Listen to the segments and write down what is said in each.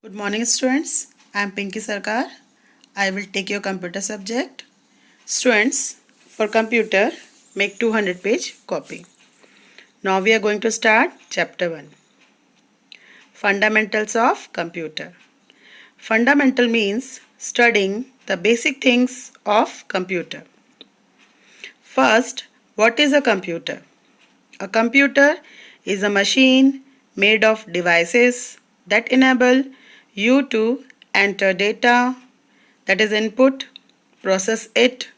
Good morning students. I am Pinky Sarkar. I will take your computer subject. Students, for computer, make 200-page copy. Now we are going to start chapter 1. Fundamentals of computer. Fundamental means studying the basic things of computer. First, what is a computer? A computer is a machine made of devices that enable you to enter data, that is input, process it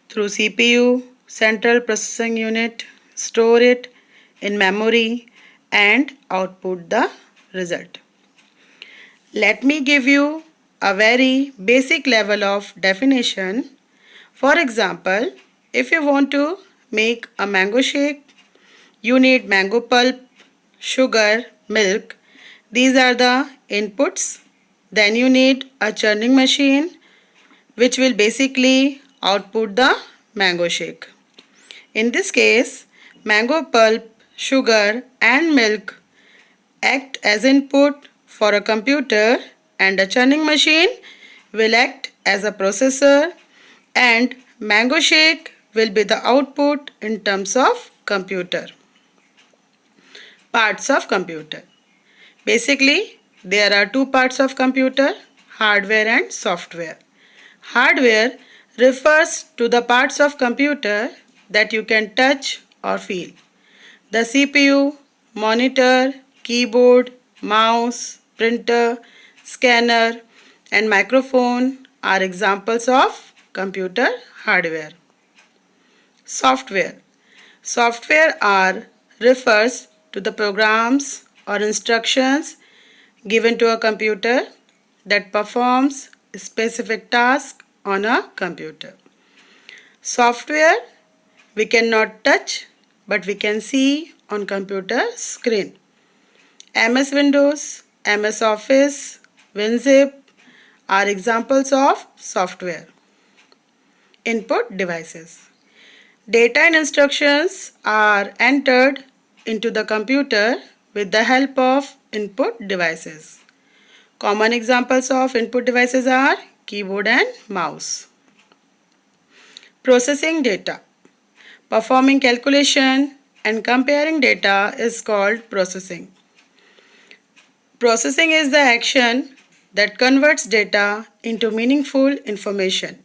through CPU, central processing unit, store it in memory and output the result. Let me give you a very basic level of definition. For example, if you want to make a mango shake, you need mango pulp, sugar, milk. These are the inputs. Then you need a churning machine which will basically output the mango shake. In this case, mango pulp, sugar and milk act as input for a computer and a churning machine will act as a processor and mango shake will be the output in terms of computer. Parts of computer. Basically, there are two parts of computer, hardware and software. Hardware refers to the parts of computer that you can touch or feel. The CPU, monitor, keyboard, mouse, printer, scanner and microphone are examples of computer hardware. Software. Software refers to the programs or instructions given to a computer that performs specific tasks on a computer. Software we cannot touch but we can see on computer screen. MS Windows, MS Office, WinZip are examples of software. Input devices. Data and instructions are entered into the computer with the help of input devices. Common examples of input devices are keyboard and mouse. Processing data. Performing calculation and comparing data is called processing. Processing is the action that converts data into meaningful information.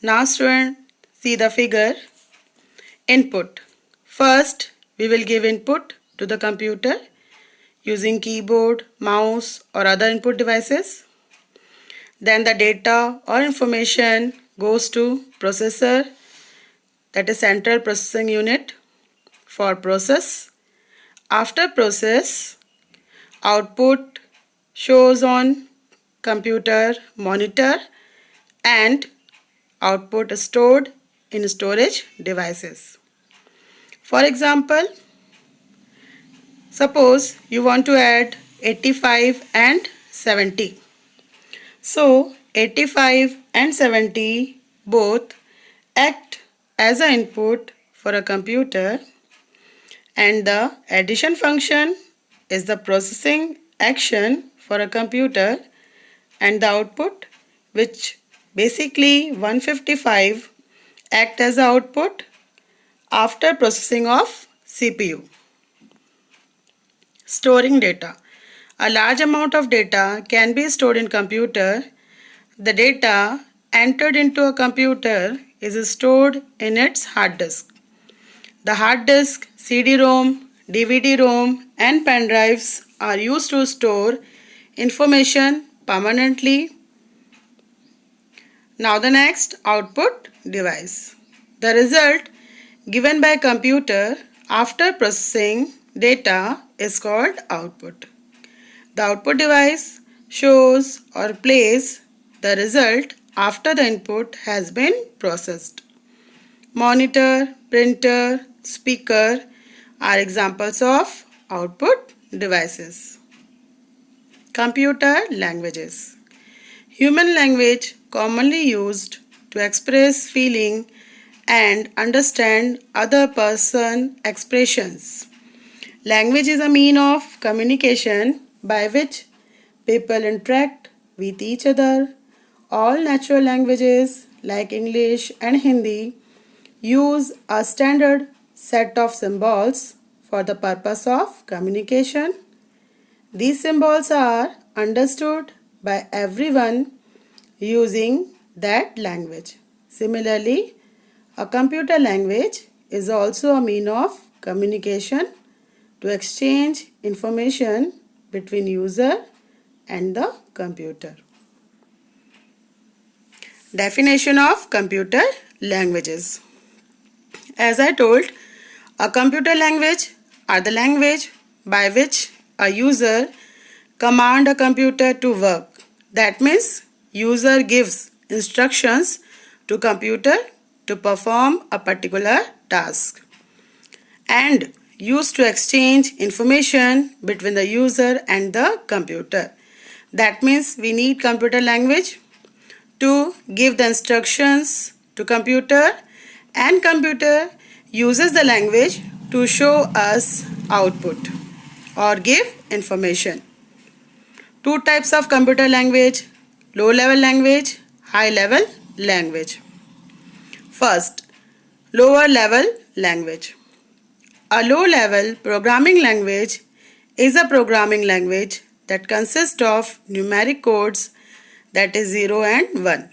Now students, see the figure. Input. First, we will give input to the computer using keyboard, mouse or other input devices. Then the data or information goes to processor, that is central processing unit, for process. After process, output shows on computer monitor and output is stored in storage devices. For example, suppose you want to add 85 and 70. So 85 and 70 both act as an input for a computer and the addition function is the processing action for a computer and the output, which basically 155 act as the output after processing of CPU. Storing data. A large amount of data can be stored in computer. The data entered into a computer is stored in its hard disk. The hard disk, CD-ROM, DVD-ROM and pen drives are used to store information permanently. Now the next, output device. The result given by computer after processing data is called output. The output device shows or plays the result after the input has been processed. Monitor, printer, speaker are examples of output devices. Computer languages. Human language commonly used to express feeling and understand other person expressions. Language is a mean of communication by which people interact with each other. All natural languages like English and Hindi use a standard set of symbols for the purpose of communication. These symbols are understood by everyone using that language. Similarly, a computer language is also a mean of communication to exchange information between user and the computer. Definition of computer languages. As I told, a computer language are the language by which a user command a computer to work. That means user gives instructions to computer to perform a particular task and used to exchange information between the user and the computer. That means we need computer language to give the instructions to computer, and computer uses the language to show us output or give information. Two types of computer language: low level language, high level language. First, lower level language. A low-level programming language is a programming language that consists of numeric codes, that is 0 and 1.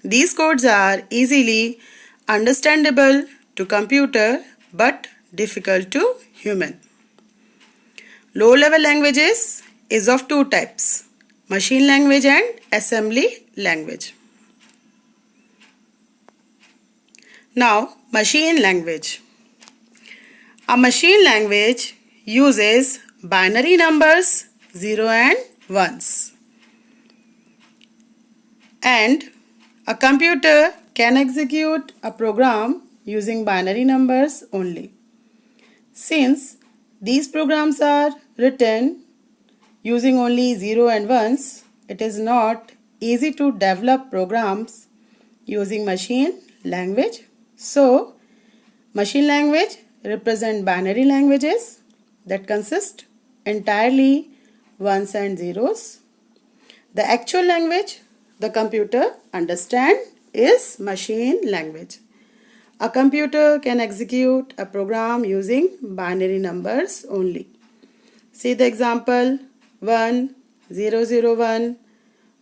These codes are easily understandable to computer but difficult to human. Low-level languages is of two types: machine language and assembly language. Now, machine language. A machine language uses binary numbers 0 and 1s. And a computer can execute a program using binary numbers only. Since these programs are written using only 0 and 1s, it is not easy to develop programs using machine language. So, machine language represent binary languages that consist entirely ones and zeros. The actual language the computer understand is machine language. A computer can execute a program using binary numbers only. See the example: 1 0 0 1,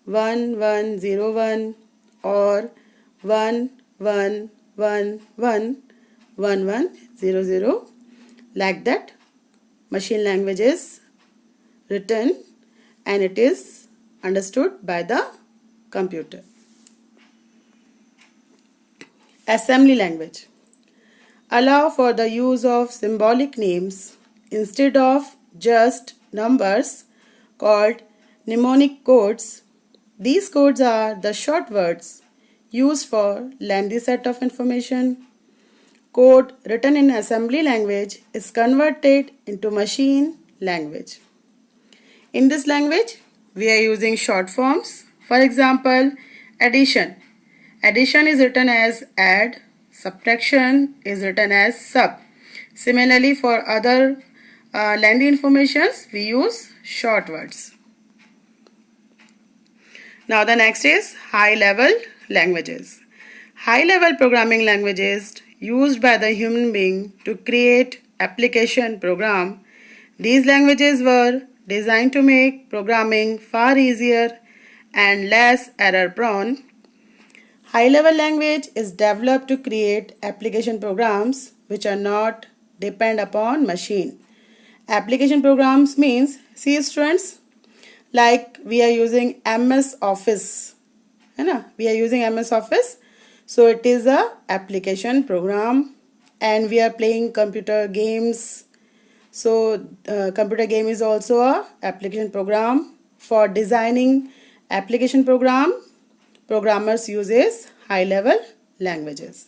1 1 0 1, or 1 1 1 1 1 1 0 0. Like that, machine language is written and it is understood by the computer. Assembly language allow for the use of symbolic names instead of just numbers called mnemonic codes. These codes are the short words used for lengthy set of information. Code written in assembly language is converted into machine language. In this language, we are using short forms. For example, addition. Addition is written as add. Subtraction is written as sub. Similarly, for other lengthy informations, we use short words. Now the next is high level languages. High level programming languages used by the human being to create application program. These languages were designed to make programming far easier and less error prone. High level language is developed to create application programs which are not depend upon machine. Application programs means, see students, like we are using MS Office. We are using MS Office. So it is a application program, and we are playing computer games. So computer game is also a application program. For designing application program, programmers uses high level languages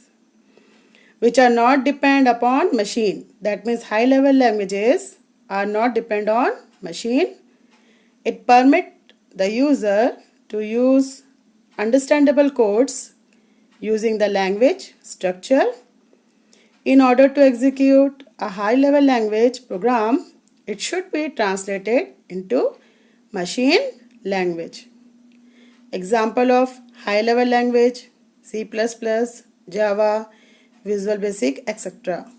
which are not depend upon machine. That means high level languages are not depend on machine. It permit the user to use understandable codes using the language structure. In order to execute a high-level language program, it should be translated into machine language. Example of high level language: C++, Java, Visual Basic, etc.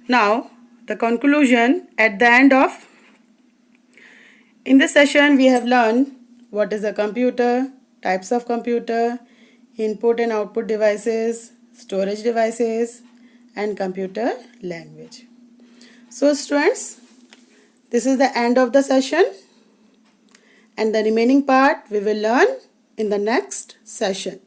Now, the conclusion at the end of. In this session, we have learned what is a computer, types of computer, input and output devices, storage devices, and computer language. So students, this is the end of the session, and the remaining part we will learn in the next session.